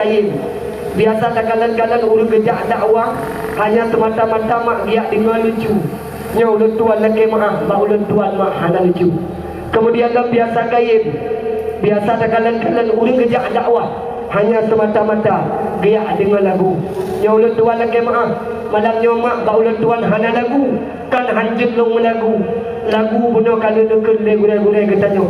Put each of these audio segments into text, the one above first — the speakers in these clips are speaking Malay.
lain. Biasa kagalan-galan urus gejak dakwah hanya semata-mata mak dia dengar lucu. Nya ulun tuan lagi maaf, mak ulun tuan mak hana lucu. Kemudian biasa gaib. Biasa kagalan-galan urus gejak dakwah hanya semata-mata dia dengar lagu. Nya ulun tuan lagi maaf, malamnya mak ba ulun tuan hana lagu. Kan hanjut long lagu. Lagu bunuh kalau nekun gure-gure katanya.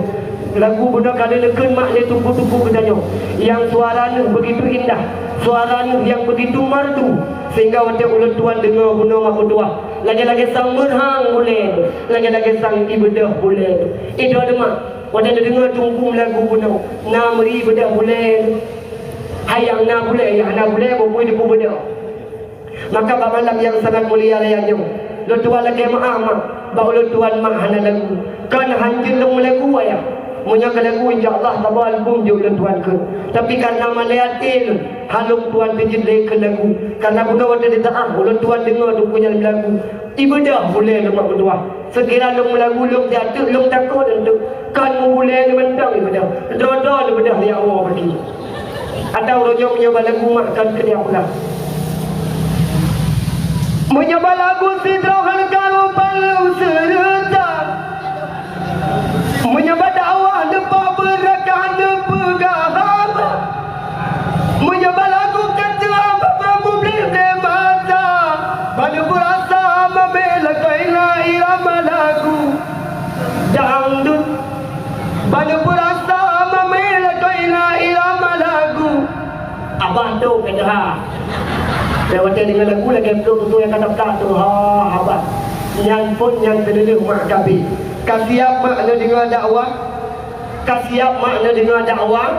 Lagu bunuh kalau nekun mak dia tumpu-tumpu katanya. Yang suaranya begitu indah, suaranya yang begitu merdu, sehingga waktu ulun tuan dengar bunuh mak berdua. Lagi-lagi sang merhang boleh, lagi-lagi sang ibadah boleh. Itu ada mak. Waktu dia dengar tumpu lagu bunuh, na meri ibadah boleh. Hayang na boleh, yang na boleh berpui di ibadah. Maka pada malam yang sangat mulia layaknya, ulun tuan lagi maaf mak, ba ulun tuan mak hana lagu. Kan hanjut long lagu ayah. Munya ke lagu insya-Allah tabal album je ulun tuan ke. Tapi karena malayatil halung tuan penjele ke lagu. Karena guna waktu dia taah ulun tuan dengar tu punya lagu. Ibadah boleh lemak berdua. Sekira long lagu long jatuh long takut untuk kan boleh mentang ibadah. Dodo ibadah ya Allah pergi. Ada orang punya lagu mak kan ke dia pula. Menyoba lagu sidrohan kalau palu serta. Menyoba dakwah depa berakah depegaham. Menyoba lagu kata Prabu beli mata. Pada berasa membela kaila irama lagu dangdut. Pada berasa membela kaila irama lagu. Abang tu kata lewat dengan lagu lagi betul-betul yang kata tu abang yang pun yang terdengar mak kabi. Kasiap makna dengar dakwah, kasiap makna dengar dakwah.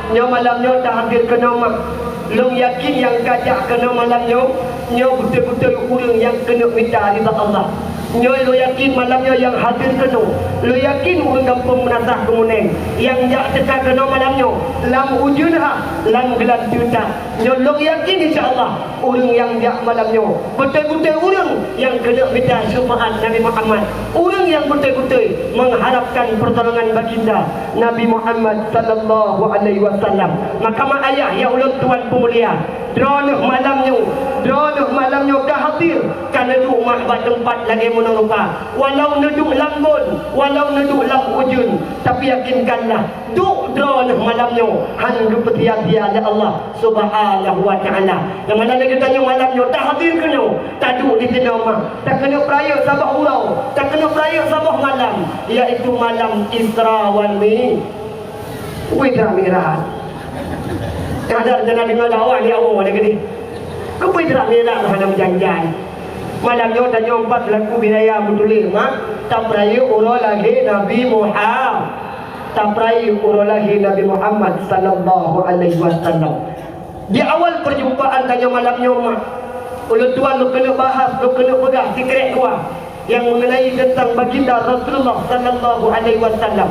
Nyo malamnya tak hadir kena mak. Long yakin yang kajak kena malamnya, nyo betul-betul orang yang kena minta ridha Allah. Nyo lo yakin malamnya yang hadir kena. Lo yakin orang kampung menasah kemuneng yang jak teka kena malamnya. Lam ujunha, lam gelan juta. Nyo lo yakin insya-Allah orang yang jak malamnya betul-betul orang yang kena minta syafaat Nabi Muhammad. Orang yang betul-betul mengharapkan pertolongan baginda Nabi Muhammad sallallahu alaihi wasallam. Maka mak ayah ya ulun tuan pemulia, drono malamnya ke hadir kan duduk mak bat tempat lagi menurupa. Walau duduk lambun, walau duduk lam ujun, tapi yakinkanlah duk drono malamnya handu petia-tia ya Allah subhanahu wa ta'ala. Yang mana lagi tanya malamnya tak hadir kena, tak duduk di tenda mak, tak kena peraya sabah urau, tak kena peraya sabah malam, iaitu malam Isra wal Mi'raj. Kadang jangan dengar dakwah ni awak ada gini. Kau tidak merah hana berjanjian. Malamnya tanya 4 lagu binaya betulir mak. Tak peraya urau lagi Nabi Muhammad. Tak peraya urau lagi Nabi Muhammad sallallahu alaihi wasallam. Di awal perjumpaan tanya malamnya mak, ulun tuan lu kena bahas, lu kena pegang secret dua yang mengenai tentang baginda Rasulullah sallallahu alaihi wasallam.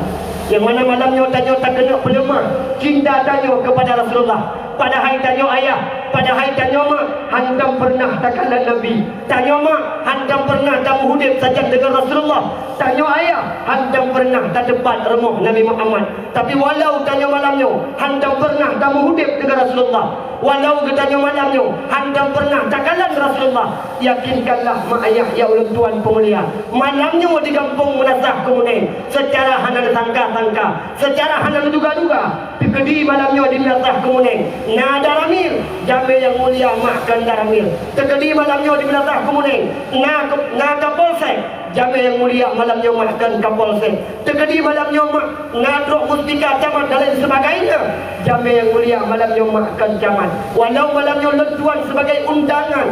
Yang mana malamnya tanya tak kena pelemah cinta tanya kepada Rasulullah. Padahal tanya ayah, padahal tanya mak, hantam pernah tak kalah Nabi. Tanya mak, hantam pernah tak muhudib saja dengan Rasulullah. Tanya ayah, hantam pernah tak debat remuh Nabi Muhammad. Tapi walau tanya malamnya, hantam pernah tak muhudib dengan Rasulullah. Walau tanya malamnya, hantam pernah tak kalah Rasulullah. Yakinkanlah mak ayah ya ulun tuan pemulia, malamnya di kampung menasah kemudian secara hana sangka-sangka, secara hana duga-duga. Kedi malamnya di menasah kemudian nada ramil jamil yang mulia makan daramil. Kedi malamnya di menasah kemudian na kapolsek jamil yang mulia malamnya makan kapolsek. Kedi malamnya ngadrok mustika camat dan sebagainya jamil yang mulia malamnya makan camat. Walau malamnya lentuan sebagai undangan,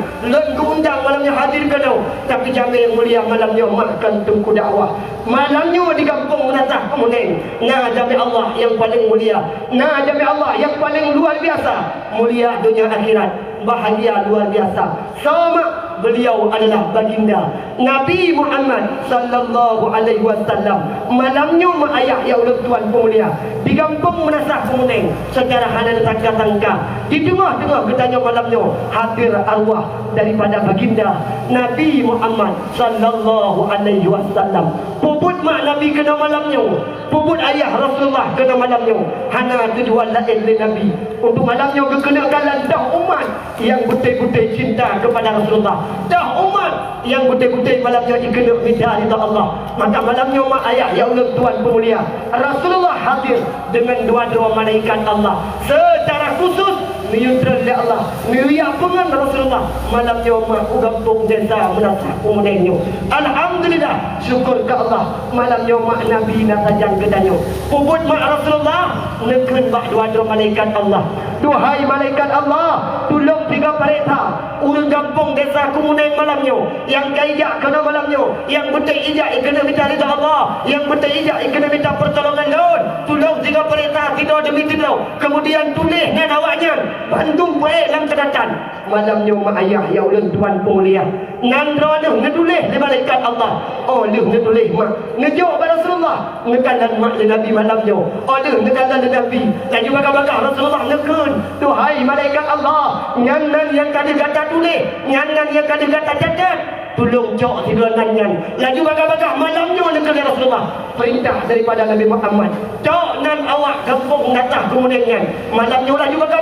undang malamnya hadir kena, tapi jamil yang mulia malamnya makan tungku dakwah. Malamnya di kampung menasah kemudian na jamil Allah yang paling mulia. Nah, demi Allah yang paling luar biasa, mulia dunia akhirat, bahagia luar biasa. Sama beliau adalah baginda Nabi Muhammad sallallahu alaihi wasallam. Malamnya mak ayah ya Allah tuan pemulia di kampung Menasah Kemuning secara hana tangka-tangka di tengah-tengah ketanya malamnya hadir arwah daripada baginda Nabi Muhammad sallallahu alaihi wasallam. Puput mak Nabi kena malamnya, puput ayah Rasulullah kena malamnya. Hana tujuan lain oleh Nabi untuk malamnya kekenakalan dah umat yang betul-betul cinta kepada Rasulullah, dah umat yang betul-betul malamnya dikena minta ridha Allah. Maka malamnya mak ayah ya Allah tuan pemulia Rasulullah hadir dengan dua-dua malaikat Allah secara khusus menyutra oleh Allah meriak pengan Rasulullah malamnya mak ugampung desa Menasah Kemuningnya. Alhamdulillah, syukur ke Allah malamnya mak Nabi nasajang kedanyo puput mak Rasulullah neken bak dua-dua malaikat Allah. Duhai malaikat Allah, tolong tiga pareta urang kampung desa Kemuning malamnya yang kaijak kena malamnya, yang betul ijak kena minta ridha Allah, yang betul ijak kena minta pertolongan Lord. Tolong tiga pareta kita demi kita kemudian tulis dengan awaknya bantu baik dalam kedatan malamnya mak ayah ya Allah tuan pemulia nandra dah ngetulis di malaikat Allah. Oh dia ngetulis mak ngejok pada Rasulullah ngekalan mak di Nabi malamnya. Oh dia ngekalan di Nabi dan juga bakal Rasulullah ngekun. Tuhai malaikat Allah, nyanan yang kali kata tulis, nyanan yang kali kata catat, tolong cok tiga nanyan. Laju bakal malamnya ngekali Rasulullah. Perintah daripada Nabi Muhammad, cok nan awak kampung Menasah Kemuningan malamnya laju bakal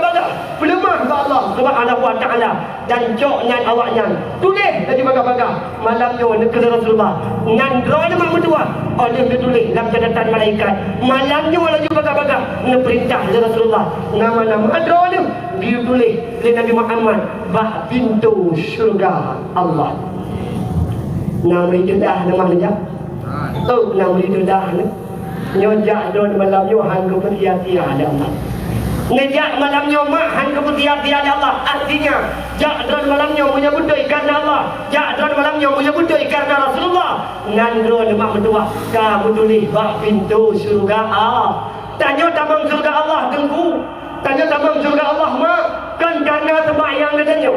pelemah ke Allah Subhanahu wa taala dan cok nan awaknya tulis laju bakal malamnya ngekali Rasulullah. Nan dra mak mentua oh dia tulis dalam catatan malaikat malamnya laju bakal ngeperintah dari Rasulullah nama-nama dra dia tulis dari Nabi Muhammad bah pintu syurga Allah. Nama itu dah nama dia oh nama itu dah nyojak don malamnya hang kepertian ada Allah. Ngejak malamnya mak hang kepertian ada Allah. Artinya jak don malamnya punya budaya karena Allah, jak don malamnya punya budaya karena Rasulullah. Ngandron mak berdua kamu tulis bah pintu surga Allah. Tanya tamang surga Allah tengku, tanya tamang surga Allah mak kan karena sembahyang katanya.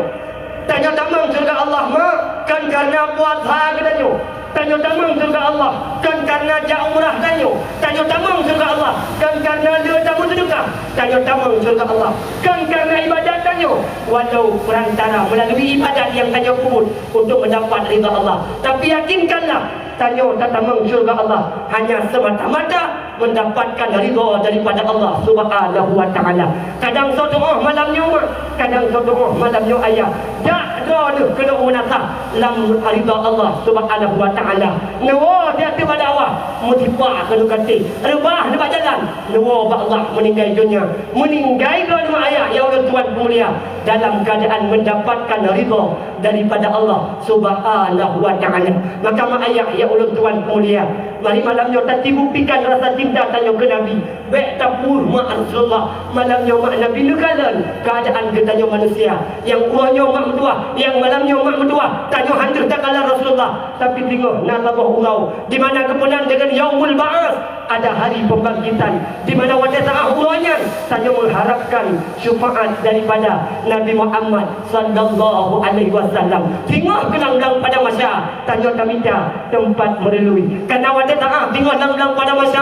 Tanya tamang surga Allah mak kan karena puasa katanya. Tanya tamang surga Allah kan karena jak umrah katanya. Tanya tamang surga Allah kan karena dia tamu sedekah. Tanya tamang surga Allah kan karena ibadat tanya. Walau perantara melalui ibadat yang tanya kubur untuk mendapat ridha Allah. Tapi yakinkanlah tanya tamang surga Allah hanya semata-mata mendapatkan ridha daripada Allah Subhanahu wa taala. Kadang doa malamnya mak, kadang doa malamnya ayah. Jak doa tu kena menasah lam ridha Allah Subhanahu wa taala. Nawa dia kepada Allah mutipa kena kati. Rebah dekat jalan. Nawa ba Allah meninggal dunia. Meninggal doa ayah ya Allah tuan pemulia dalam keadaan mendapatkan ridha daripada Allah Subhanahu wa taala. Maka mak ayah ya Allah tuan pemulia, mari malamnya tadi buktikan rasa cinta tanya ke Nabi. Baik tapur mak Rasulullah malamnya mak Nabi negalan keadaan ketanya manusia yang uanya mak berdua, yang malamnya mak berdua tanya hancur tak kalah Rasulullah. Tapi tengok nasabah urau di mana kemudian dengan yaumul ba'as ada hari pembangkitan di mana wajah uranya tanya mengharapkan syafaat daripada Nabi Muhammad sallallahu alaihi wasallam. Tengok gelang-gelang pada masa tanya minta tempat merelui karena wajah tengok gelang-gelang pada masa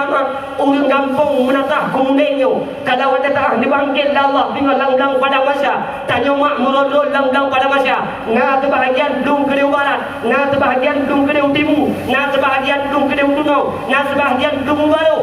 urang kampung Menasah Kemuningnya kalau wajah dibangkit Allah tengok gelang-gelang pada masa tanya mak merodol gelang-gelang pada masa nah sebahagian belum ke barat, nah sebahagian belum ke timur, nah sebahagian belum ke tengah, nah sebahagian belum baru.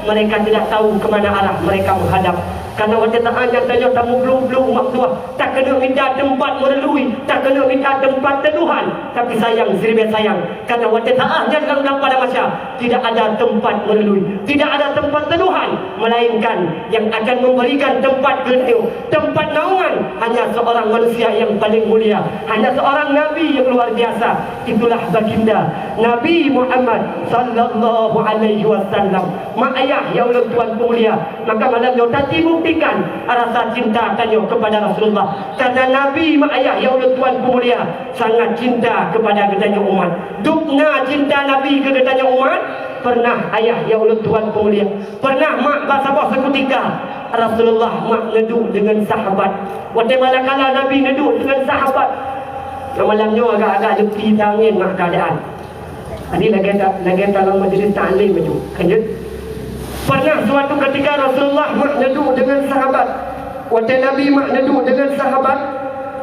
Mereka tidak tahu ke mana arah mereka menghadap. Karena wajah yang tanya tamu belum maksudnya tak kena minta tempat merelui, tak kena minta tempat teduhan. Tapi sayang, seribu sayang, karena wajah yang dalam pada masa tidak ada tempat merelui, tidak ada tempat teduhan, melainkan yang akan memberikan tempat gedew, tempat naungan hanya seorang manusia yang paling mulia, hanya seorang Nabi yang luar biasa. Itulah baginda Nabi Muhammad sallallahu alaihi wasallam. Mak ayah ya Allah tuan pemulia, maka malamnya tadi buktikan rasa cinta tanya kepada Rasulullah. Karena Nabi mak ayah ya Allah tuan pemulia sangat cinta kepada gedanya umat. Dukna cinta Nabi ke gedanya umat. Pernah ayah ya Allah tuan pemulia, pernah mak basabah seketika Rasulullah mak neduk dengan sahabat. Waktu mana kala Nabi neduk dengan sahabat, malamnya agak-agak jepi angin mak keadaan. Ini lagi dalam majlis ta'lim itu. Lanjut. Pernah suatu ketika Rasulullah mak duduk dengan sahabat. Waktu Nabi mak duduk dengan sahabat.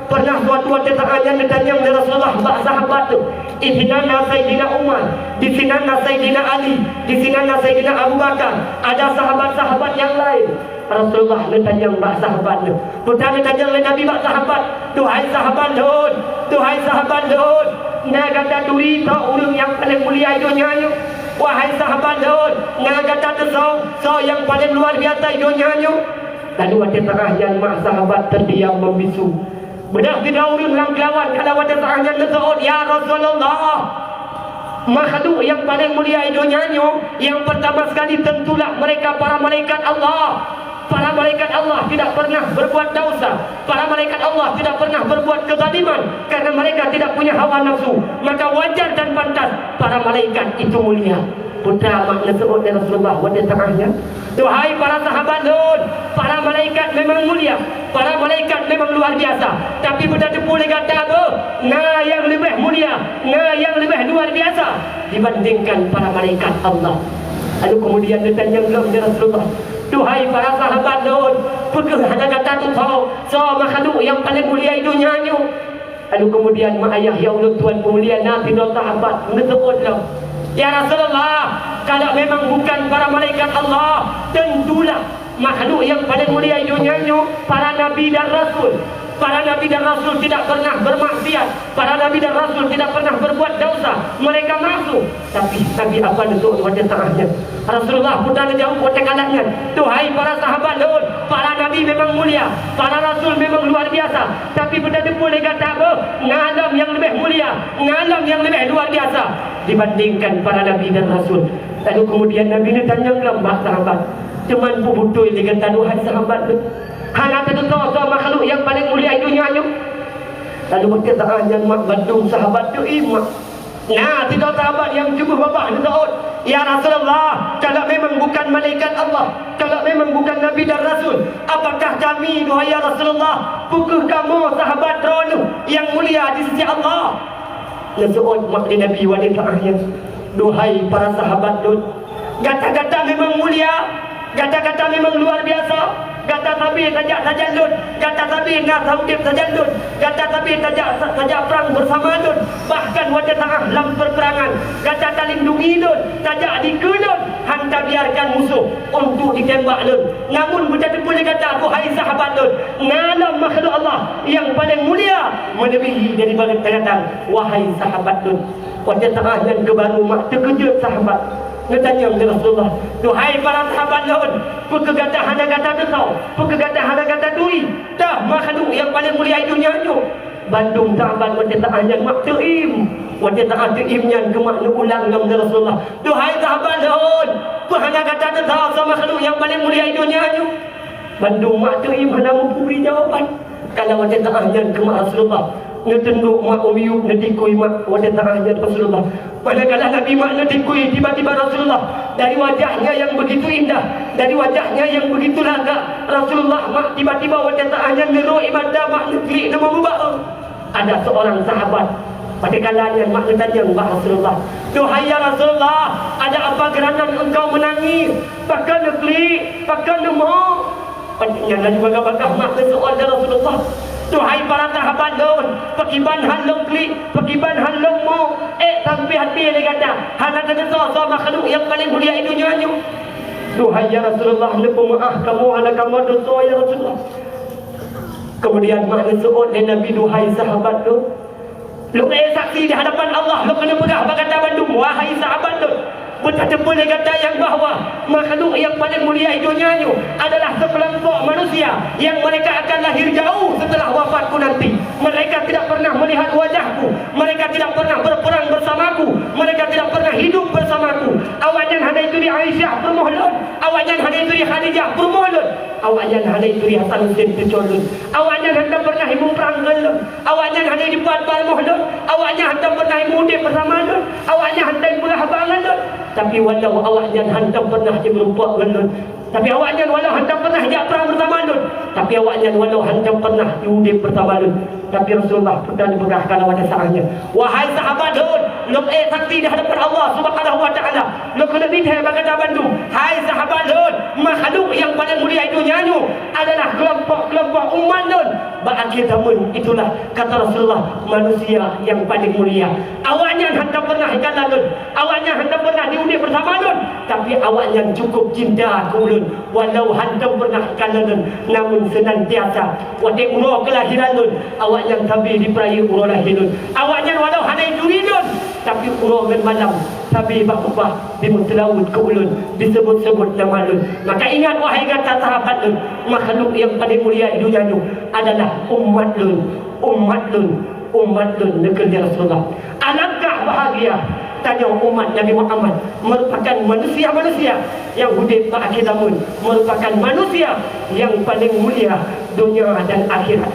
Pernah suatu waktu yang ditanya oleh Rasulullah bak sahabat tu. Di sana Sayyidina Umar, di sana Sayyidina Ali, di sana Sayyidina Abu Bakar. Ada sahabat-sahabat yang lain. Rasulullah ditanya bak sahabat tu. Bukan ditanya oleh Nabi bak sahabat. Tuhai sahabat Lut, tuhai sahabat Lut. Nak kata duri tak orang yang paling mulia dunia ni. Wahai sahabat Lut, nak kata tu so yang paling luar biasa dunia ni. Lalu ada tengah yang mak sahabat terdiam membisu. Bedah tidak orang yang kelawan kalau ada tengahnya tersebut, ya Rasulullah, makhluk yang paling mulia dunia ni, yang pertama sekali tentulah mereka para malaikat Allah. Para malaikat Allah tidak pernah berbuat dosa. Para malaikat Allah tidak pernah berbuat kezaliman, karena mereka tidak punya hawa nafsu. Maka wajar dan pantas para malaikat itu mulia. Putra makna sebut dari Rasulullah pada tengahnya. Tuhai para sahabat Lut, para malaikat memang mulia, para malaikat memang luar biasa. Tapi pada tu boleh kata apa? Nah yang lebih mulia, nah yang lebih luar biasa dibandingkan para malaikat Allah. Lalu kemudian ditanya dari Rasulullah, tuhai para sahabat Lut, pukul hanya kata tu so makhluk yang paling mulia dunia ni. Lalu kemudian mak ayah ya Allah Tuhan pemulia Nabi dan sahabat menetaplah, ya Rasulullah, kalau memang bukan para malaikat Allah, tentulah makhluk yang paling mulia dunia ni para nabi dan rasul. Para nabi dan rasul tidak pernah bermaksiat. Para nabi dan rasul tidak pernah berbuat dosa. Mereka masuk. Tapi Nabi apa untuk wajah tengahnya? Rasulullah pun dah jauh wajah kalahnya. Tuhai para sahabat Lut, para nabi memang mulia, para rasul memang luar biasa. Tapi benda itu boleh kata apa? Ngalam yang lebih mulia, ngalam yang lebih luar biasa dibandingkan para nabi dan rasul. Lalu kemudian Nabi ini tanya lembah sahabat, cuman pun butuh dia kata, duhai sahabat tu, hanya tentu tahu makhluk yang paling mulia dunia ni. Lalu berkata yang mak bandung sahabat tu imak. Nah, tidak sahabat yang cuba bapak ni tahu, ya Rasulullah, kalau memang bukan malaikat Allah, kalau memang bukan nabi dan rasul, apakah kami duhai ya Rasulullah, pukul kamu sahabat drone yang mulia di sisi Allah? Nasu'ud mak di Nabi wanitanya, duhai para sahabat Lut, kata-kata memang mulia, kata-kata memang luar biasa. Kata Nabi tajak saja Lut, kata Nabi nak hidup saja Lut, kata Nabi tajak perang bersama Lut, bahkan wajah tengah dalam perperangan, kata tak lindungi Lut, tajak dikelun, hantar biarkan musuh untuk ditembak Lut. Namun begitu boleh kata, wahai sahabat Lut, ngalam makhluk Allah yang paling mulia melebihi daripada kata, wahai sahabat Lut. Wajah tengah yang kebaru mak terkejut sahabat. Ditanya oleh Rasulullah, tuhai para sahabat Lut, pekegata hana kata tekau, pekegata hana kata duri, dah makhluk yang paling mulia dunia ni. Bandung sahabat wajah ta'ah yang mak terim, wajah ta'ah terim yang kemak ulang dengan Rasulullah, tuhai sahabat Lut, hana kata tekau sama makhluk yang paling mulia dunia ni. Bandung mak terim hana memberi jawapan. Kalau wajah ta'ah yang kemak Rasulullah, ngetenduk mak umiuk netikui mak wajah ta'ah yang Rasulullah. Manakala Nabi mak netikui tiba-tiba Rasulullah, dari wajahnya yang begitu indah, dari wajahnya yang begitu lagak, Rasulullah mak tiba-tiba wajah ta'ahnya ngeruh ibadah mak neklik nama mubah. Ada seorang sahabat pada kalanya mak bertanya kepada Rasulullah, tuhai ya Rasulullah, ada apa kerana engkau menangis? Pakai neklik, pakai nama. Yang lalu bagaimana mak bersoal dari Rasulullah, tuhai para sahabat Lut, pakiban halong klik, pakiban halong mo, sampai hati dia kata, hana terdesak sama makhluk yang paling mulia dunia ni. Tuhai ya Rasulullah, lepas maaf kamu, hana kamu dosa ya Rasulullah. Kemudian makna su'ud dan Nabi, duhai sahabat Lut, lu saksi di hadapan Allah, lu kena pegah berkata bandung, wahai sahabat Lut, betul boleh kata yang bahawa makhluk yang paling mulia dunia ni adalah sekelompok manusia yang mereka akan lahir jauh setelah wafatku nanti. Mereka tidak pernah melihat wajahku, mereka tidak pernah berperang bersamaku, mereka tidak pernah hidup bersamaku. Awalnya hanya itu di Aisyah permohon, awalnya hanya itu di Khadijah permohon. awaknya hanai turi hasan sen kecolun awaknya hendak pernah ibu perang gelun awaknya hanai dibuat barmoh lun awaknya hendak pernah ibu mudik bersama lun awaknya hendak berhabangan lun tapi walau awaknya hendak pernah diberumpuak gelun tapi awaknya walau hendak pernah dia perang bersama lun tapi awaknya walau hendak pernah diudik bersama lun tapi Rasulullah pernah dibegahkan awaknya saahnya wahai sahabat lun luk sakti di hadapan Allah subhanahu wa ta'ala luk kena bidai bagata bandung hai sahabat lun makhluk yang paling mulia dunia ni adalah kelompok-kelompok umat lun berakhir zaman itulah kata Rasulullah manusia yang paling mulia awaknya hendak pernah ikan lun awaknya hendak pernah diundi bersama lun tapi awaknya cukup cinta ke ulun walau hendak pernah ikan lun namun senantiasa wadai urah kelahiran lun awaknya tabi di peraya urah lahir lun awaknya walau hanai duri lun tapi urah dan malam tabi bakubah di mutlaut ke ulun disebut-sebut nama lun maka ingat wahai kata sahabat lun makhluk yang paling mulia di dunia ni adalah umat lun negeri Rasulullah alangkah bahagia tanya umat Nabi Muhammad merupakan manusia-manusia yang hidup akhir zaman merupakan manusia yang paling mulia dunia dan akhirat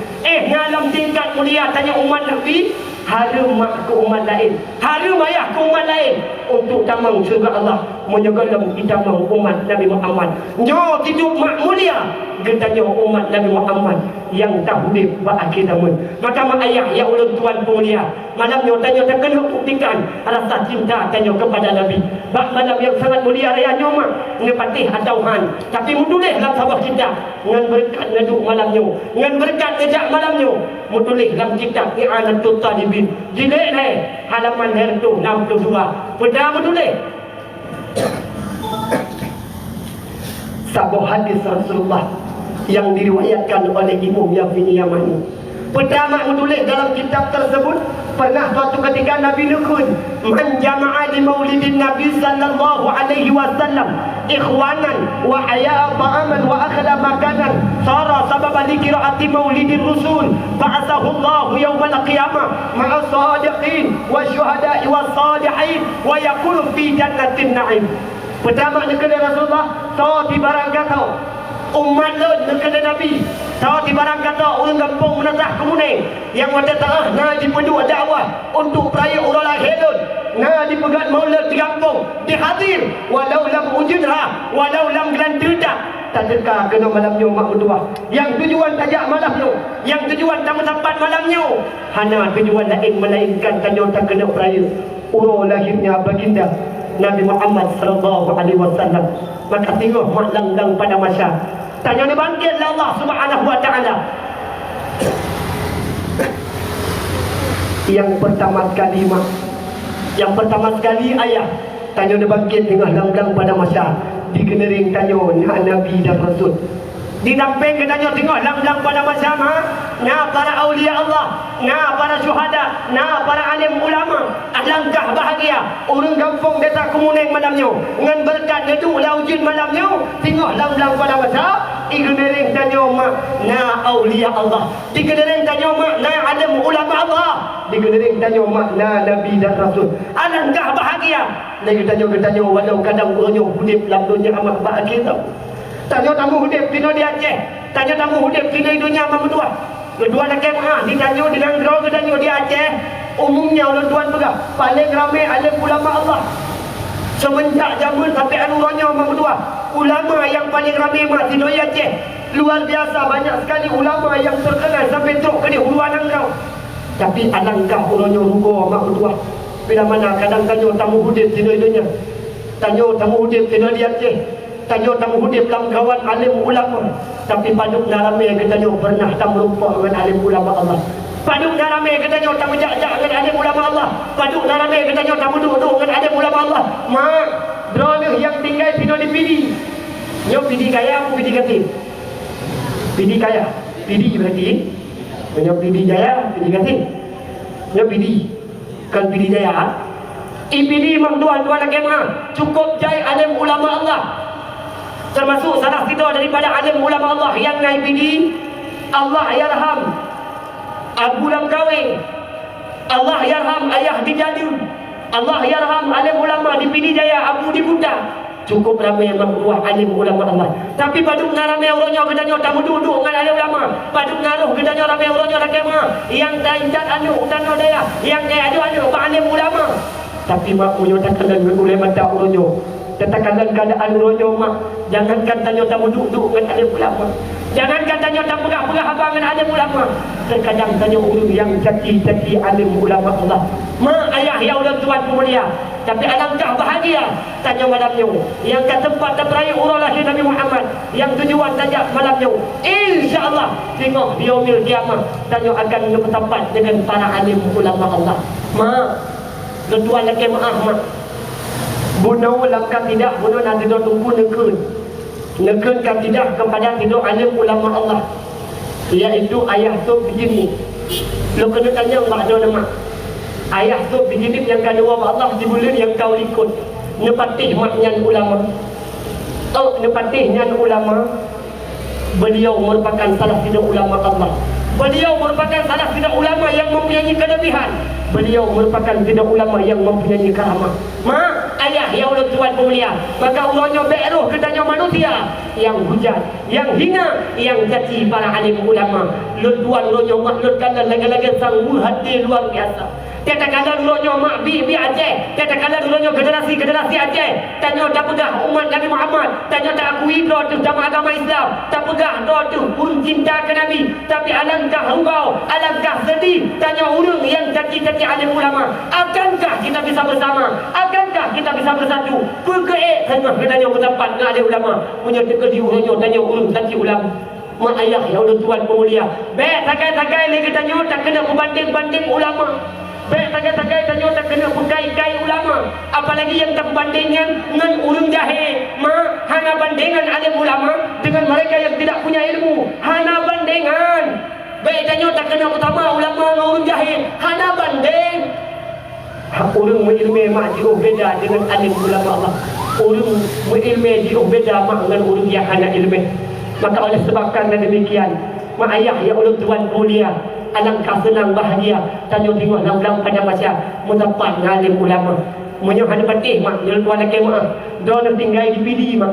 ngalam tingkat mulia tanya umat Nabi harum mak ke umat lain harum ayah ke umat lain untuk tamang surga Allah menyegalam itamang umat Nabi Muhammad nyo hidup mak mulia getanya umat Nabi Muhammad yang tak hidup berakhir zaman maka mak ayah ya ulun tuan pemulia malam nyo tanya tak kena buktikan rasa cinta tanya kepada Nabi bak malam yang sangat mulia raya nyo mak nepatih atau han tapi mudulih dalam sabah cinta dengan berkat ngeduk malam nyo dengan berkat ngejak malam nyo mudulih dalam kitab I'anatul Talibin jilid halaman 62 pada mudulih sebuah hadis Rasulullah yang diriwayatkan oleh Imam Yafini Yamani. Pertama menulis dalam kitab tersebut pernah suatu ketika Nabi Nukun man jama'a di maulidin Nabi sallallahu alaihi wasallam ikhwanan wa aya'a ta'aman wa akhla makanan sara sababan li qiraati maulidir rasul ba'athahu Allah yaumal qiyamah ma'a sadiqin wa syuhada'i was salihin wa yakunu fi jannatin na'im. Pertama negara Rasulullah so di barang kata umat lun negara Nabi so di barang kata orang kampung menatah kemuning yang wada ta'ah na dipendua dakwah untuk peraya urah lahir lun na dipegat maulid di kampung dihadir walau lam ujudha walau lam gelantirdak tak dekat kena malamnya mak berdua yang tujuan tajak malamnya yang tujuan tak tempat malamnya hana tujuan lain melainkan tanya tak kena peraya urah lahirnya baginda Nabi Muhammad sallallahu alaihi wasallam. Maka tengok mak langgang pada masa tanya ni bangkit Allah Subhanahu wa taala. Yang pertama sekali mak, yang pertama sekali ayah tanya ni bangkit tengah langgang pada masa dikenering tanya Nabi dan Rasul. Di damping kita tengok lang-lang pada masa na para awliya Allah, na para syuhada, na para alim ulama. Alangkah bahagia orang kampung desa Kemuning malamnya dengan berkat gedung laujin malamnya tengok lang-lang pada masa ignering tanya mak na awliya Allah, dikenering tanya mak na alim ulama Allah, dikenering tanya mak na Nabi dan Rasul. Alangkah bahagia lagi tanya walau kadang orangnya hidup dalam dunia amat bahagia tau. Tanya tamu hudip kena di Aceh, tanya tamu hudip kena di dunia mana dua. Kedua nak kemah ditanya dengan gerau ketanya di Aceh. Umumnya orang tuan pegah paling ramai alim ulama Allah. Semenjak zaman sampai anurannya mana dua. Ulama yang paling ramai mah di Aceh. Luar biasa banyak sekali ulama yang terkenal sampai teruk ke di huluan angrau. Tapi alangkah orangnya rugo mana dua. Bila mana kadang tanya tamu hudip di dunia. Tanya tamu hudip kena di Aceh. Tanya tamu hudip dalam kawan alim ulama. Tapi paduk narame katanya pernah tamu lupa dengan alim ulama Allah. Paduk narame katanya tamu jak-jak dengan alim ulama Allah. Paduk narame katanya tamu duduk dengan alim ulama Allah. Mak, drone yang tinggal pino di pidi. Nyo pidi kaya apa pidi ganti? Pidi kaya. Pidi berarti. Nyo pidi jaya, pidi ganti. Nyo pidi. Kan pidi jaya. Pidi memang tuan-tuan agama. Cukup jai alim ulama Allah. Termasuk salah kita daripada alim ulama Allah yang naik bini Allah yarham Abu Langkawi, Allah yarham ayah di Jadul, Allah yarham alim ulama di Pidi Jaya Abu di Buddha. cukup ramai membuah alim ulama Allah. Tapi baduk ramai orangnya gedanya tamu duduk dengan alim ulama. Baduk naruh gedanya ramai orangnya rakema. Yang tainjat anu utano daya, yang kaya anu alim ulama. Tapi mak punya takalan ulama tak orangnya. Tetakan keadaan rojo mak, jangankan tanya tamu duduk dengan alim ulama. Jangankan tanya tamu pegah-pegah abang dengan alim ulama. Terkadang tanya orang yang caki-caki alim ulama Allah. Mak ayah ya Allah tuan pemulia. Tapi alangkah bahagia tanya malamnya yang ke tempat terbaik urang lahir Nabi Muhammad, yang tujuan tajak malamnya insya-Allah tengok di yaumil kiamah tanya akan bertempat dengan para alim ulama Allah. Mak tuan laki maaf mak. Bunuh langkah tidak bunuh nanti dia tunggu nekeun tidak kepada tidur alim ulama Allah, iaitu ayah tu begini. Lo kena tanya mak dia nama ayah tu begini yang kedua Allah di bulan yang kau ikut nepatih maknya ulama. Oh nepatihnya ulama, beliau merupakan salah satu ulama Allah. Beliau merupakan salah satu ulama yang mempunyai kelebihan. Beliau merupakan tidak ulama yang mempunyai karamah. Mak, ayah ya Allah tuan pemulia. Maka Allahnya be'ruh ketanya manusia yang hujat, yang hina, yang caci para alim ulama. Lutuan Allahnya makhlukkan dan lagi-lagi sang muhaddi luar biasa. Katakanlah dulunya mak bi Aceh, katakanlah dulunya generasi Aceh. Tanya tak pegah umat Nabi Muhammad, tanya tak akui doa tu jamaah agama Islam, tak pegah doa tu pun cinta ke Nabi. Tapi alangkah hurau, alangkah sedih tanya orang yang caci-caci alim ulama. Akankah kita bisa bersama? Akankah kita bisa bersatu? Perkeek tengah tanya ke tempat dengan alim ulama. Punya tekadi orangnya tanya orang caci ulama. Mak ayah ya Allah tuan pemulia. Baik takai-takai lagi tanya tak kena berbanding-banding ulama. Baik tagai-tagai tanya tak kena berkai-kai ulama. Apalagi yang tak bandingkan dengan urang jahil. Mak, hana bandingan alim ulama dengan mereka yang tidak punya ilmu. Hana bandingan. Baik tanya tak kena utama ulama dengan urang jahil. Hana banding. Urang berilmu mak jauh beda dengan alim ulama Allah. Urang berilmu jauh beda mak dengan urang yang hana ilmu. Maka oleh sebabkan demikian, mak ayah ya Allah tuan mulia, alangkah senang bahagia tanya tengok lang-lang pada masa mendapat alim ulama. Munyo hana patih mak dia tuan laki mak. Dia nak tinggal di PD mak.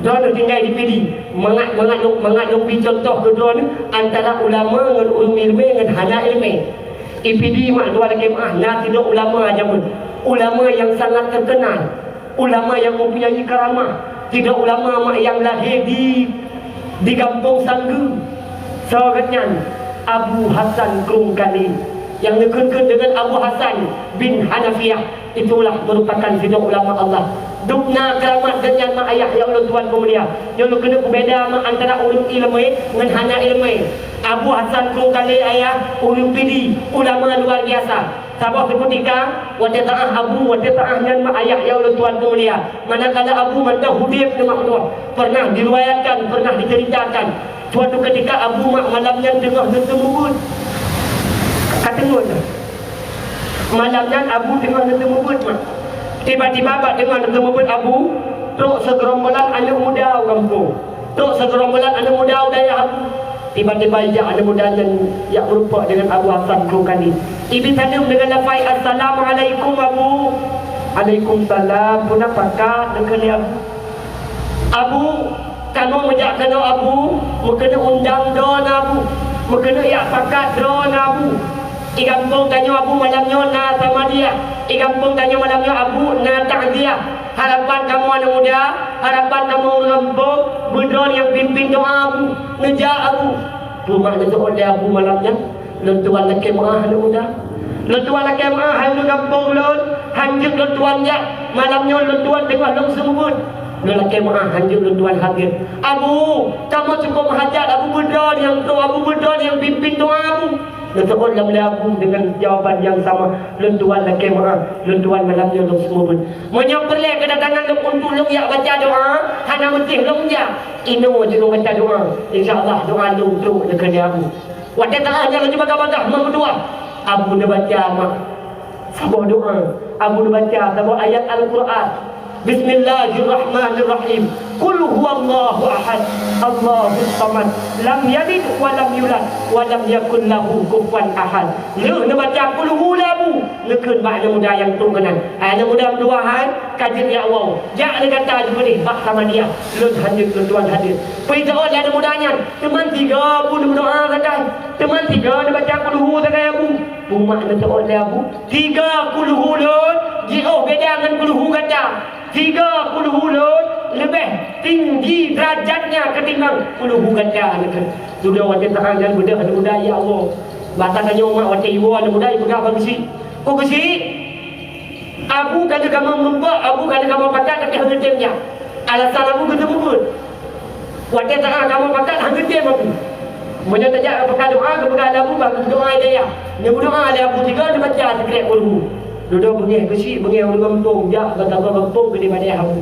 Dia nak tinggal di PD. Mangat pi contoh kedua ni antara ulama dengan ulum ilmu dengan hana ilmu. IPD mak tuan laki mak nak tidak ulama aja pun. Ulama yang sangat terkenal. Ulama yang mempunyai karamah. Tidak ulama mak yang lahir di kampung Sanggu. Sahabatnya Abu Hasan Krungkali yang dikenal dengan Abu Hasan bin Hanafiyah, itulah merupakan sidang ulama Allah. Dukna keramat dengan mak ayah ya Allah tuan pemulia. Yang kena berbeza antara ulum ilmu dengan hana ilmu. Abu Hasan Krungkali ayah ulum pidi, ulama luar biasa. Sabah ketika wajah ta'ah Abu, wajah ta'ah dan mak ayah ya Allah tuan pemulia. Manakala Abu mandah hudib dengan Allah, pernah diriwayatkan, pernah diceritakan suatu ketika Abu mak malamnya tengah bertemubut. Katengok malamnya Abu tengah bertemubut mak. Tiba-tiba bak tengah bertemubut Abu, truk segerombolan anak muda kampung. Truk segerombolan anak muda udaya Abu. Tiba-tiba ya anak muda yang berupa dengan Abu Hasan Krungkali. Ibi tanam dengan lafai Assalamualaikum Abu. Waalaikumsalam. Pun apakah dengan Abu? Kamu menjak kena Abu, mengkena undang don Abu, mengkena ya pakat don Abu. I kampung tanya Abu malamnya na sama dia. I kampung tanya malamnya Abu na takziah. Harapan kamu anak muda, harapan kamu kampung, bedron yang pimpin doa Abu, ngejak Abu. Rumah itu oleh Abu malamnya. Lentuan laki maah anak muda. Lentuan laki maah hancur kampung lon, hancur lentuan jak. Malamnya lentuan tengah long sembut. Lelaki maah hancur lentuan hadir. Abu, kamu cukup menghajat Abu Bedron yang tu, Abu Bedron yang pimpin doa Abu. Lentuan dalam Abu dengan jawapan yang sama. Lentuan lelaki maah, lentuan malamnya long sembut. Menyamperlah kedatangan lukun tulung yang baca doa, hana mentih long jak. Ino je long baca doa. InsyaAllah doa long teruk dekat Abu. Wadah ta'ahnya lagi bagah-bagah berdua. Abu dah baca mak sebuah doa. Abu dah baca sebuah ayat Al-Quran. Bismillahirrahmanirrahim. Qul huwallahu ahad, Allahus samad, lam yalid wa lam yulad wa lam yakul lahu kufuwan ahad. Lu nak baca qul huwallahu, lekun makna mudah yang tu kenan. Ana mudah dua hal kajian ya Allah. Jak dia kata juga ni, bak sama dia. Lu hadir tuan hadir. Pergi tahu ada mudahnya. Teman 3 pun berdoa sakai. Teman 3 nak baca qul huwallahu sakai abu. Pumak nak tahu abu. 3 qul huwallahu, dia beda dengan qul huwallahu kata. 3 qul huwallahu lebih tinggi derajatnya ketimbang puluh ganda kan. Sudah wajib tahan dan mudah ya Allah. Batang tanya mak wajib ibu ada mudah ibu apa besi. Kau besi? Abu kata kamu membuat, abu kata kamu pakai tapi hanya temnya. Alasan abu ketemu pun. Wajib tahan kamu pakai hanya tem abu. Menyata jak pakai doa kepada abu bagus doa dia. Dia berdoa ada abu 3 dia baca sekret puluh. Duduk bunyi besi bunyi orang kampung jak kata kampung ke dia abu.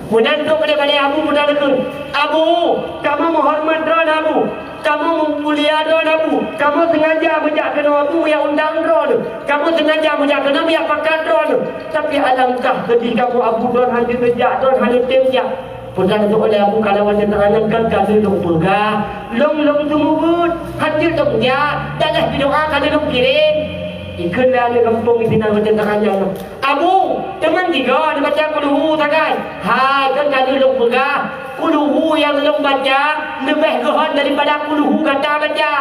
Menantuk daripada Abu mudah lekun. Abu, kamu menghormat drone Abu. Kamu memulia drone Abu. Kamu sengaja menjak kena Abu yang undang drone. Kamu sengaja menjak kena yang pakai drone. Tapi alangkah ketika kamu Abu drone hanya menjak drone hanya timnya. Putan untuk oleh Abu kalau wajah tangan kan kali dong pulga. Long tumubut. Hadir dong dia. Dan dah berdoa kali dong kirim. Ikutlah di kampung di tangan tangannya. Abu, teman 3 dia baca qul sakai. Hai kan kali lu pegang. Qul yang lu baca lebih gehan daripada qul kata baca.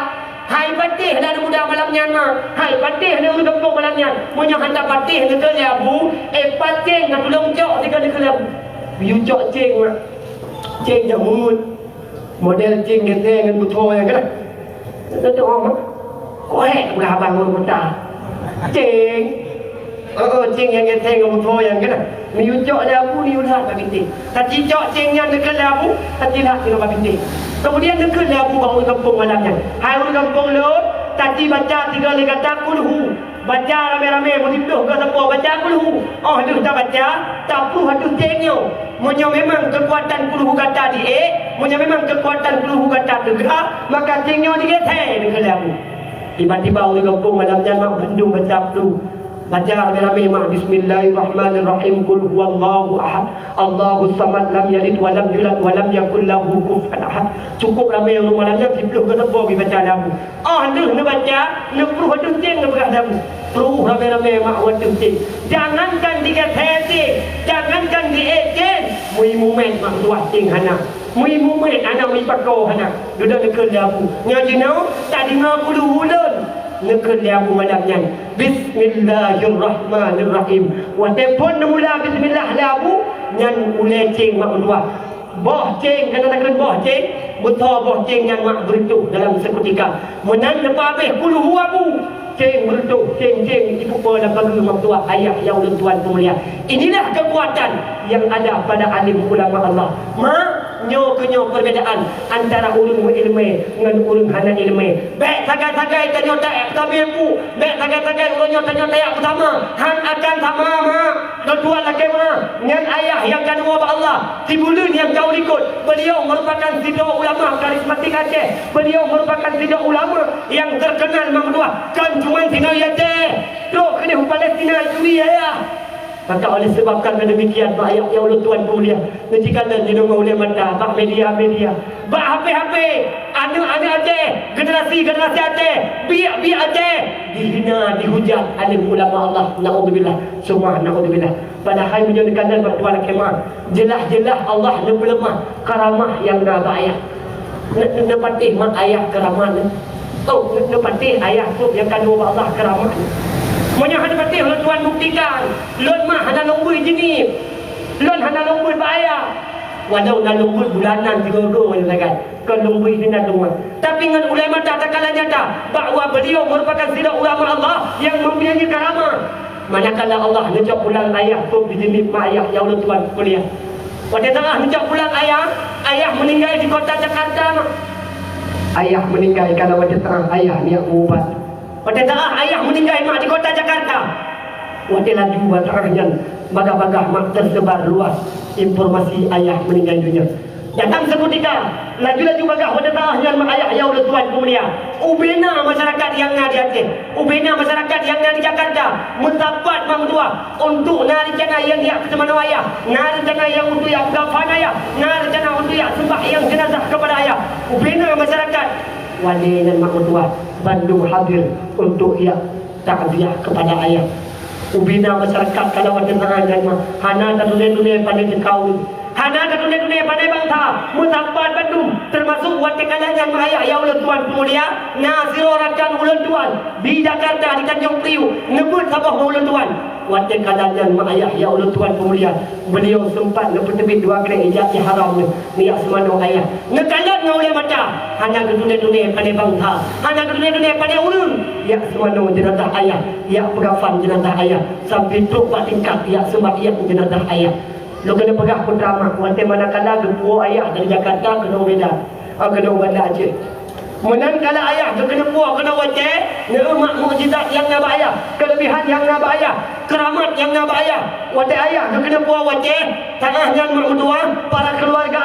Hai patih dah mudah malamnya mah. Hai patih dah kampung malamnya. Punya hantar patih ke Abu. Patih nak tolong cok dekat Abu. Biu cok ceng mak. Ceng dah mungut. Model ceng geteng dengan butol yang kan. Itu orang. Korek bukan abang orang muda. Ceng ceng yang geteng kamu tua yang kena miucok dia Abu ni udah tak bintik tadi cok ceng yang dekat Abu tadi lah kena bintik kemudian dekat Abu bangun kampung malamnya hai ulu kampung lu tadi baca 3 kali kata qul hu baca rame-rame mutiduh ke siapa baca qul hu oh tu tak baca tak perlu hatu cengnya Monya memang kekuatan qul hu kata dia monya memang kekuatan qul hu kata tegak maka cengnya digeteng dekat Abu. Tiba-tiba orang kampung malamnya mak bendung baca dulu. Baca rame-rame mak bismillahirrahmanirrahim qul huwallahu ahad Allahus samad lam yalid wa lam yulad wa lam yakul lahu kufuwan ahad. Cukup ramai orang malamnya 10 ke tebok baca lagu. Hendak nak baca, nak perlu hadu ceng nak berat lagu. Perlu ramai-rame mak hadu ceng. Jangankan dikata jangankan diejek. Mui mumen mak tuah ceng hana. Mui mumen anak mui pakau hana. Duduk dekat lagu. Ngaji nau tak dengar qul hulun. Nekun dia Abu malamnya bismillahirrahmanirrahim wa tepun mula bismillah la Abu nyan ulai ceng mak dua boh ceng kena takkan boh ceng betul boh ceng yang mak berituh dalam seketika menan lepas habis qul hu Abu ceng berituh ceng ibu bapa dan bagi mak tua ayah yang tuan pemulia. Inilah kekuatan yang ada pada alim ulama Allah. Nyo perbezaan antara ulun ilmu dengan ulun hana ilmu. Baik sagai-sagai tanyo tak tabiku, baik sagai-sagai ulun tanyo tak pertama, han akan sama mak. Dua lagi mak, dengan ayah yang kedua Allah. Tibulun yang kau ikut, beliau merupakan sidok ulama karismatik Aceh. Beliau merupakan sidok ulama yang terkenal memdua. Kan cuma tinggal ya teh. Dok kena Palestina itu ya. Maka oleh sebabkan demikian ayat ya Allah tuan pemulia menjikalan dinunggu oleh mata bak media bak HP anak Aceh generasi Aceh biak Aceh dihina dihujat alim ulama Allah naudzubillah semua naudzubillah padahal menjadikan dan tuan kemah jelas Allah lemah karamah yang dah ayat nepatih mak ayat karamah nepatih ayat tu yang kedua Allah karamah. Monya hana patih lo tuan buktikan. Lon mah hana lombui jenis. Lon hana lombui bahaya. Walau na lombui bulanan 3 kan. Kan lombui hina rumah. Tapi dengan ulama tak kala nyata bahawa beliau merupakan sidok ulama Allah yang mempunyai karamah. Manakala Allah ngejak pulang ayah tu di jenis mak ayah ya Allah tuan kuliah. Pada tengah ngejak pulang ayah meninggal di kota Jakarta. Ayah meninggal kalau pada tengah ayah ni aku ubat. Pada tengah ayah meninggal mak di kota Jakarta. Waktu laju batarnya bagah-bagah mak tersebar luas informasi ayah meninggal dunia. Datang seketika, laju-laju bagah pada tanahnya ayah ya Allah Tuhan pemulia. Ubina masyarakat yang ada di Aceh, ubina masyarakat yang ada di Jakarta, mendapat mamdua untuk narjana yang dia kesemana ayah, narjana yang untuk yang gafan ayah, narjana untuk yang sembah yang jenazah kepada ayah. Ubina masyarakat wali dan mamdua Bandung hadir untuk ia takziah kepada ayah. Ubina masyarakat kalau ada tanahnya hana dan dunia pada kau. Hana dan dunia pandai bangsa mendapat Bandung termasuk wakil kalangan ayah ya Allah Tuhan pemulia nasirakan ulun Tuhan di Jakarta di Tanjung Priok nebut sabah ulun Tuhan wakil kalangan ayah ya Allah Tuhan pemulia beliau sempat lebih-lebih 2 kali ijazah haram ni asmano ayah nekalat ngoleh mata hana dan dunia pandai bangsa hana dan dunia pandai ulun ya asmano jenazah ayah ya pegafan jenazah ayah sampai truk pak tingkat ya sembah ya jenazah ayah. Lo kena pegah putra wanti manakala gempuo ayah dari Jakarta kena Medan, kena Banda Aceh. Manakala ayah kena puo kena wanti, neemak mukjizat yang naba ayah, kelebihan yang naba ayah, keramat yang naba ayah. Wanti ayah kena puo wanti, tanahnya merudua para keluarga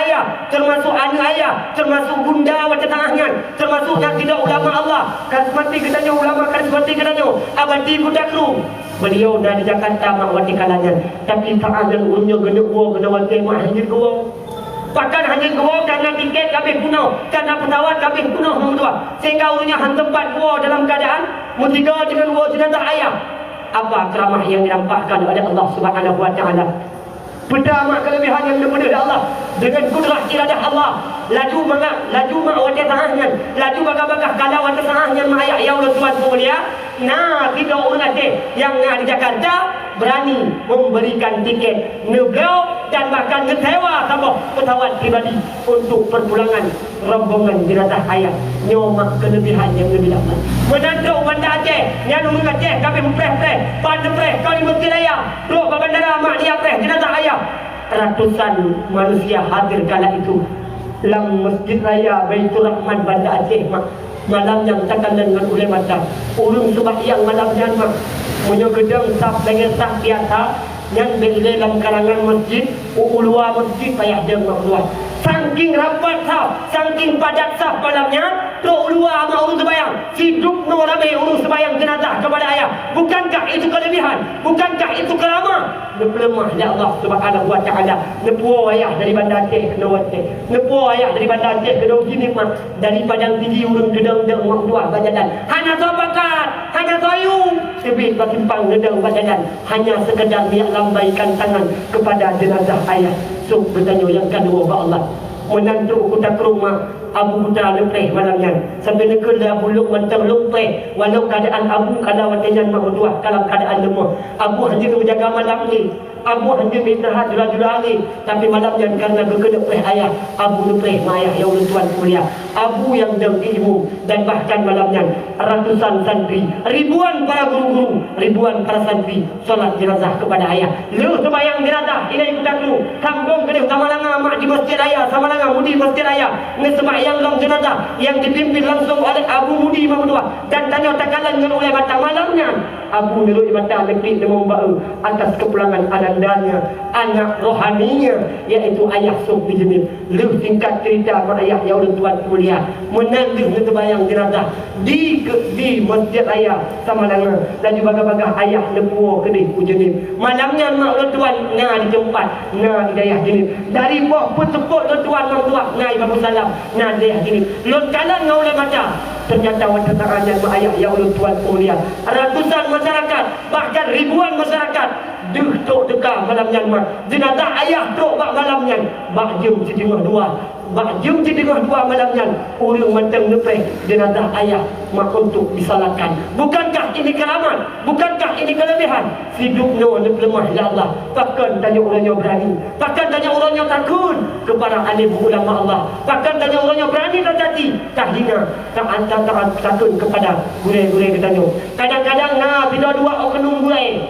ayah, termasuk anak ayah, termasuk bunda wanti tanahnya, termasuk yang tidak ulama Allah, kan seperti katanya ulama kan seperti katanya abadi budak kru. Beliau dari Jakarta mak wati kalangan tapi tak ada urunnya kena buang kena wati mak hanya buang pakan hanya buang karena tiket kami punau karena pesawat kami punau memudua sehingga urunnya hantempat buang dalam keadaan mutiga dengan buang jenazah ayah. Apa keramah yang dinampakkan oleh Allah Subhanahu wa taala? Pertama kelebihan yang daripada Allah dengan kudrah iradah Allah laju mak wati tanahnya laju bagah-bagah kalau wati tanahnya mak ayah ya Allah Tuhan pemulia. Nah, tidak orang Aceh yang ada di Jakarta berani memberikan tiket neblau dan bahkan ngesewa sama pesawat pribadi untuk perpulangan rombongan jenazah ayah. Nyomak kelebihan yang lebih dapat. Menanduk Banda Aceh, yang orang Aceh kami mempreh-preh, pandai-preh, kau di Mesir Raya, duduk ke bandara mak dia preh jenazah ayah. Ratusan manusia hadir kala itu dalam Masjid Raya Baitur Rahman Banda Aceh mak. Malam yang takkan dengan oleh mata urung sembahyang malam yang mak punya gedang saf dengan saf biasa yang berada dalam kalangan masjid luar masjid payah dia keluar saking rapat saf saking padat saf malamnya tok luar mak urung sembahyang hidup no ramai urung sembahyang jenazah kepada ayah. Bukankah itu kelebihan? Bukankah itu keramah? Lemah ya Allah Subhanahu wa taala. Nepuo ayah dari Banda Aceh kena wate. Nepuo ayah dari Banda Aceh kena sini mak dari Padang Tinggi urung gedang-gedang mak dua bajalan. Hanya sabakat, hanya sayu. Sebit batimpang gedang bajalan. Hanya sekedar dia lambaikan tangan kepada jenazah ayah. So bertanya yang kedua ba Allah. Menantu kuda ke rumah Abu Putra lepeh malamnya sampai nekul dah buluk mentang lepeh walau keadaan Abu kalau watejan mahudua kalau keadaan lemah Abu hanya menjaga malam ni Abu hanya beristirahat jula-jula ni tapi malamnya karena kekena peh ayah Abu lepeh mayah ya Allah Tuhan mulia Abu yang ilmu dan bahkan malamnya ratusan santri ribuan para guru-guru ribuan para santri solat jenazah kepada ayah lu sembahyang jenazah ini kuda tu sambung kena sama langa mak di Masjid Raya sama langa mudi Masjid Raya ni sembahyang dalam jenazah yang dipimpin langsung oleh Abu Mudi Imam Dua dan tanya takalan dengan oleh mata malamnya Abu Nurul Mata lebih membau atas kepulangan anandanya anak rohaninya iaitu ayah Sofi Jamil. Lu singkat cerita mak ayah ya Allah Tuhan mulia menandung sembahyang jenazah di Masjid Raya Samalanga dan juga bagah ayah lepuo kedih Jamil. Malamnya mak Allah Tuhan na di tempat na hidayah Jamil dari bawah peseput Allah Tuhan mak Tuhan na Imam Salam na hidayah Jamil. Lon kalan ngau le mata ternyata watananya mak ayah ya Allah Tuhan mulia ratusan masyarakat bahkan ribuan masyarakat duduk dekat malamnya jenazah ayah duduk malamnya bak jam setengah dua malamnya urang mantang nepeh jenazah ayah mak untuk disalatkan. Bukankah ini keramat? Bukankah ini kelebihan? Hidup no lemah ya Allah. Takkan tanya orangnya berani, takkan tanya orangnya takut kepada alim ulama Allah, takkan tanya orangnya berani terjadi tak hina tak antar takut kepada gurih-gurih katanya. Kadang-kadang tidak dua oknum gurih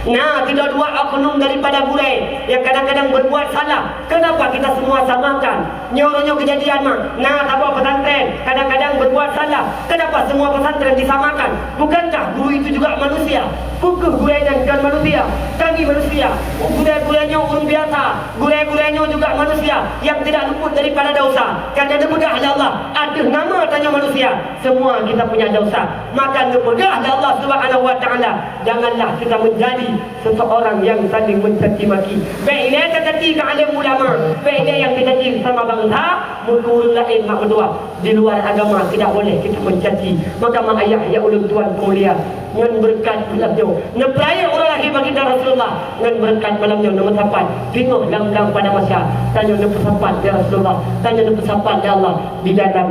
Nah, tidak dua oknum daripada burai yang kadang-kadang berbuat salah. Kenapa kita semua samakan? Nyoronyo kejadian mah. Nah, apa pesantren kadang-kadang berbuat salah. Kenapa semua pesantren disamakan? Bukankah guru itu juga manusia? Bukan gurainya bukan manusia. Kami manusia. Gurai-gurainya orang biasa. Gurai-gurainya juga manusia yang tidak luput daripada dosa. Karena dipegang oleh Allah. Ada nama tanya manusia. Semua kita punya dosa. Maka dipegang oleh Allah Subhanahu wa taala. Janganlah kita menjadi seseorang yang saling mencaci maki. Baik dia tercaci ke alim ulama, baik dia yang tercaci sama bangsa, mungkin lain mak berdua. Di luar agama tidak boleh kita mencaci. Maka mak ayah ya ulun tuan pemulia, ngan berkat malamnya, nepelai orang lagi baginda Rasulullah, ngan berkat malamnya nombor 8. Tengok lang-lang pada masa, tanya nombor 8 ya Rasulullah, tanya nombor 8 ya Allah di dalam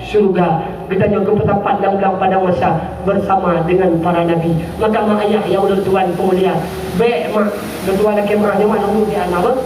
syurga. Kita juga bertempat lang-lang pada masa bersama dengan para nabi. Maka mak ayah ya ulun tuan pemulia, baik mak ketua laki mak yang mana dulu di anak